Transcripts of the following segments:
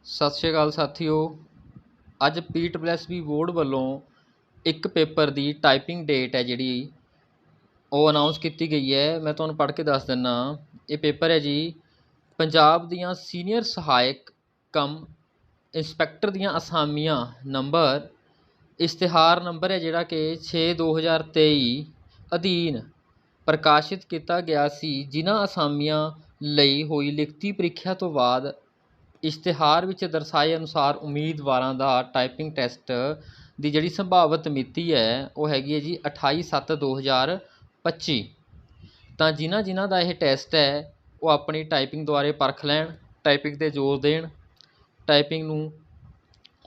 ਸਤਿ ਸ਼੍ਰੀ ਅਕਾਲ ਸਾਥੀਓ। ਅੱਜ PSSB ਬੋਰਡ ਵੱਲੋਂ ਇੱਕ ਪੇਪਰ ਦੀ ਟਾਈਪਿੰਗ ਡੇਟ ਹੈ ਜਿਹੜੀ ਉਹ ਅਨਾਊਂਸ ਕੀਤੀ ਗਈ ਹੈ। ਮੈਂ ਤੁਹਾਨੂੰ ਪੜ੍ਹ ਕੇ ਦੱਸ ਦਿੰਦਾ। ਇਹ ਪੇਪਰ ਹੈ ਜੀ ਪੰਜਾਬ ਦੀਆਂ ਸੀਨੀਅਰ ਸਹਾਇਕ ਕਮ ਇੰਸਪੈਕਟਰ ਦੀਆਂ ਅਸਾਮੀਆਂ ਨੰਬਰ ਇਸ਼ਤਿਹਾਰ ਨੰਬਰ ਹੈ ਜਿਹੜਾ ਕਿ 6/2023 ਅਧੀਨ ਪ੍ਰਕਾਸ਼ਿਤ ਕੀਤਾ ਗਿਆ ਸੀ, ਜਿਨ੍ਹਾਂ ਅਸਾਮੀਆਂ ਲਈ ਹੋਈ ਲਿਖਤੀ ਪ੍ਰੀਖਿਆ ਤੋਂ ਬਾਅਦ ਇਸ਼ਤਿਹਾਰ ਵਿੱਚ ਦਰਸਾਏ ਅਨੁਸਾਰ ਉਮੀਦਵਾਰਾਂ ਦਾ ਟਾਈਪਿੰਗ ਟੈਸਟ ਦੀ ਜਿਹੜੀ ਸੰਭਾਵਿਤ ਮਿਤੀ ਹੈ ਉਹ ਹੈਗੀ ਹੈ ਜੀ 28/7/2025। ਤਾਂ ਜਿਨ੍ਹਾਂ ਦਾ ਇਹ ਟੈਸਟ ਹੈ ਉਹ ਆਪਣੀ ਟਾਈਪਿੰਗ ਦੁਆਰੇ ਪਰਖ ਲੈਣ, ਟਾਈਪਿੰਗ 'ਤੇ ਜ਼ੋਰ ਦੇਣ, ਟਾਈਪਿੰਗ ਨੂੰ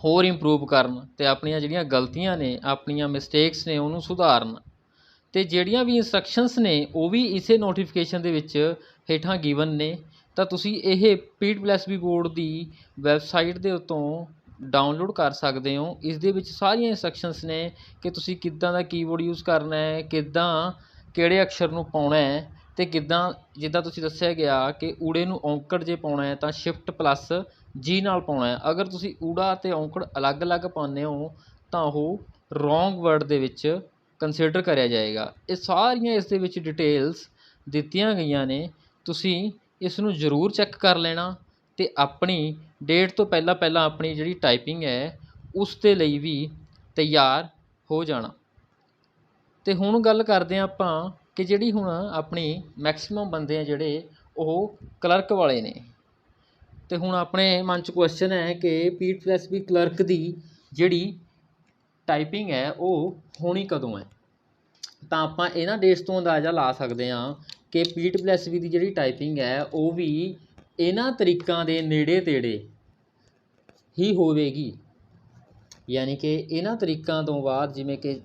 ਹੋਰ ਇੰਪਰੂਵ ਕਰਨ ਅਤੇ ਆਪਣੀਆਂ ਜਿਹੜੀਆਂ ਗਲਤੀਆਂ ਨੇ, ਆਪਣੀਆਂ ਮਿਸਟੇਕਸ ਨੇ ਉਹਨੂੰ ਸੁਧਾਰਨ। ਅਤੇ ਜਿਹੜੀਆਂ ਵੀ ਇੰਸਟਰਕਸ਼ਨਸ ਨੇ ਉਹ ਵੀ ਇਸੇ ਨੋਟੀਫਿਕੇਸ਼ਨ ਦੇ ਵਿੱਚ ਹੇਠਾਂ ਗਿਵਨ ਨੇ। ਤਾਂ ਤੁਸੀਂ ਇਹ PSSB ਬੋਰਡ ਦੀ ਵੈਬਸਾਈਟ ਦੇ ਉੱਤੋਂ ਡਾਊਨਲੋਡ ਕਰ ਸਕਦੇ ਹੋ। ਇਸ ਦੇ ਵਿੱਚ ਸਾਰੀਆਂ ਇੰਸਟਰਕਸ਼ਨਸ ਨੇ ਕਿ ਤੁਸੀਂ ਕਿੱਦਾਂ ਦਾ ਕੀਬੋਰਡ ਯੂਜ਼ ਕਰਨਾ ਹੈ, ਕਿੱਦਾਂ ਕਿਹੜੇ ਅਕਸ਼ਰ ਨੂੰ ਪਾਉਣਾ ਹੈ ਅਤੇ ਕਿੱਦਾਂ, ਜਿੱਦਾਂ ਤੁਸੀਂ ਦੱਸਿਆ ਗਿਆ ਕਿ ਊੜੇ ਨੂੰ ਔਂਕੜ ਜੇ ਪਾਉਣਾ ਹੈ ਤਾਂ Shift+G ਨਾਲ ਪਾਉਣਾ ਹੈ। ਅਗਰ ਤੁਸੀਂ ਊੜਾ ਅਤੇ ਔਂਕੜ ਅਲੱਗ-ਅਲੱਗ ਪਾਉਂਦੇ ਹੋ ਤਾਂ ਉਹ ਰੋਂਗ ਵਰਡ ਦੇ ਵਿੱਚ ਕੰਸੀਡਰ ਕਰਿਆ ਜਾਏਗਾ। ਇਹ ਸਾਰੀਆਂ ਇਸ ਦੇ ਵਿੱਚ ਡਿਟੇਲਸ ਦਿੱਤੀਆਂ ਗਈਆਂ ਨੇ। ਤੁਸੀਂ ਇਸ ਨੂੰ ਜ਼ਰੂਰ ਚੈੱਕ ਕਰ ਲੈਣਾ ਅਤੇ ਆਪਣੀ ਡੇਟ ਤੋਂ ਪਹਿਲਾਂ ਆਪਣੀ ਜਿਹੜੀ ਟਾਈਪਿੰਗ ਹੈ ਉਸ ਦੇ ਲਈ ਵੀ ਤਿਆਰ ਹੋ ਜਾਣਾ। ਅਤੇ ਹੁਣ ਗੱਲ ਕਰਦੇ ਹਾਂ ਆਪਾਂ ਕਿ ਜਿਹੜੀ ਹੁਣ ਆਪਣੀ ਮੈਕਸੀਮਮ ਬੰਦੇ ਆ ਜਿਹੜੇ ਉਹ ਕਲਰਕ ਵਾਲੇ ਨੇ। ਅਤੇ ਹੁਣ ਆਪਣੇ ਮਨ 'ਚ ਕੁਐਸਚਨ ਹੈ ਕਿ PSSB ਕਲਰਕ ਦੀ ਜਿਹੜੀ ਟਾਈਪਿੰਗ ਹੈ ਉਹ ਹੋਣੀ ਕਦੋਂ ਹੈ। ਤਾਂ ਆਪਾਂ ਇਹਨਾਂ ਡੇਟਸ ਤੋਂ ਅੰਦਾਜ਼ਾ ਲਾ ਸਕਦੇ ਹਾਂ ਕਿ PSSB ਦੀ ਜਿਹੜੀ ਟਾਈਪਿੰਗ ਹੈ ਉਹ ਵੀ ਇਹਨਾਂ ਤਰੀਕਾਂ ਦੇ ਨੇੜੇ ਤੇੜੇ ਹੀ ਹੋਵੇਗੀ। ਯਾਨੀ ਕਿ ਇਹਨਾਂ ਤਰੀਕਾਂ ਤੋਂ ਬਾਅਦ, ਜਿਵੇਂ ਕਿ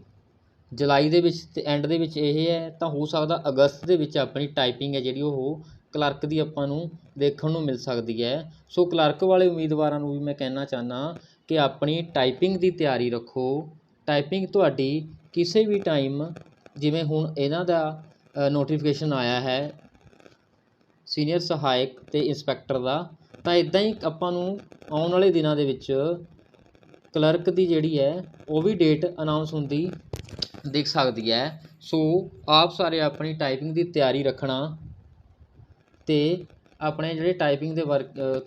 ਜੁਲਾਈ ਦੇ ਵਿੱਚ ਅਤੇ ਐਂਡ ਦੇ ਵਿੱਚ ਇਹ ਹੈ, ਤਾਂ ਹੋ ਸਕਦਾ ਅਗਸਤ ਦੇ ਵਿੱਚ ਆਪਣੀ ਟਾਈਪਿੰਗ ਹੈ ਜਿਹੜੀ ਉਹ ਕਲਰਕ ਦੀ ਆਪਾਂ ਨੂੰ ਦੇਖਣ ਨੂੰ ਮਿਲ ਸਕਦੀ ਹੈ। ਸੋ ਕਲਰਕ ਵਾਲੇ ਉਮੀਦਵਾਰਾਂ ਨੂੰ ਵੀ ਮੈਂ ਕਹਿਣਾ ਚਾਹੁੰਦਾ ਕਿ ਆਪਣੀ ਟਾਈਪਿੰਗ ਦੀ ਤਿਆਰੀ ਰੱਖੋ। ਟਾਈਪਿੰਗ ਤੁਹਾਡੀ ਕਿਸੇ ਵੀ ਟਾਈਮ, ਜਿਵੇਂ ਹੁਣ ਇਹਨਾਂ ਦਾ ਨੋਟੀਫਿਕੇਸ਼ਨ ਆਇਆ ਹੈ ਸੀਨੀਅਰ ਸਹਾਇਕ ਅਤੇ ਇੰਸਪੈਕਟਰ ਦਾ, ਤਾਂ ਇੱਦਾਂ ਹੀ ਆਪਾਂ ਨੂੰ ਆਉਣ ਵਾਲੇ ਦਿਨਾਂ ਦੇ ਵਿੱਚ ਕਲਰਕ ਦੀ ਜਿਹੜੀ ਹੈ ਉਹ ਵੀ ਡੇਟ ਅਨਾਊਂਸ ਹੁੰਦੀ ਦਿਖ ਸਕਦੀ ਹੈ। ਸੋ ਆਪ ਸਾਰੇ ਆਪਣੀ ਟਾਈਪਿੰਗ ਦੀ ਤਿਆਰੀ ਰੱਖਣਾ ਅਤੇ ਆਪਣੇ ਜਿਹੜੇ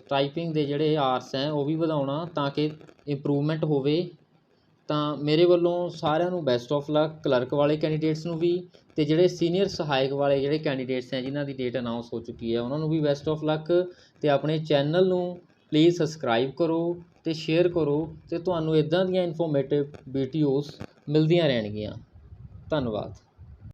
ਟਾਈਪਿੰਗ ਦੇ ਜਿਹੜੇ ਆਰਸ ਹੈ ਉਹ ਵੀ ਵਧਾਉਣਾ ਤਾਂ ਕਿ ਇੰਪਰੂਵਮੈਂਟ ਹੋਵੇ। ਤਾਂ ਮੇਰੇ ਵੱਲੋਂ ਸਾਰਿਆਂ ਨੂੰ ਬੈਸਟ ਆਫ ਲੱਕ, ਕਲਰਕ ਵਾਲੇ ਕੈਂਡੀਡੇਟਸ ਨੂੰ ਵੀ, ਅਤੇ ਜਿਹੜੇ ਸੀਨੀਅਰ ਸਹਾਇਕ ਵਾਲੇ ਜਿਹੜੇ ਕੈਂਡੀਡੇਟਸ ਹੈ ਜਿਨ੍ਹਾਂ ਦੀ ਡੇਟ ਅਨਾਊਂਸ ਹੋ ਚੁੱਕੀ ਹੈ ਉਹਨਾਂ ਨੂੰ ਵੀ ਬੈਸਟ ਆਫ ਲੱਕ। ਅਤੇ ਆਪਣੇ ਚੈਨਲ ਨੂੰ ਪਲੀਜ਼ ਸਬਸਕ੍ਰਾਈਬ ਕਰੋ ਅਤੇ ਸ਼ੇਅਰ ਕਰੋ ਅਤੇ ਤੁਹਾਨੂੰ ਇੱਦਾਂ ਦੀਆਂ ਇਨਫੋਰਮੇਟਿਵ ਵੀਡੀਓਜ਼ ਮਿਲਦੀਆਂ ਰਹਿਣਗੀਆਂ। ਧੰਨਵਾਦ।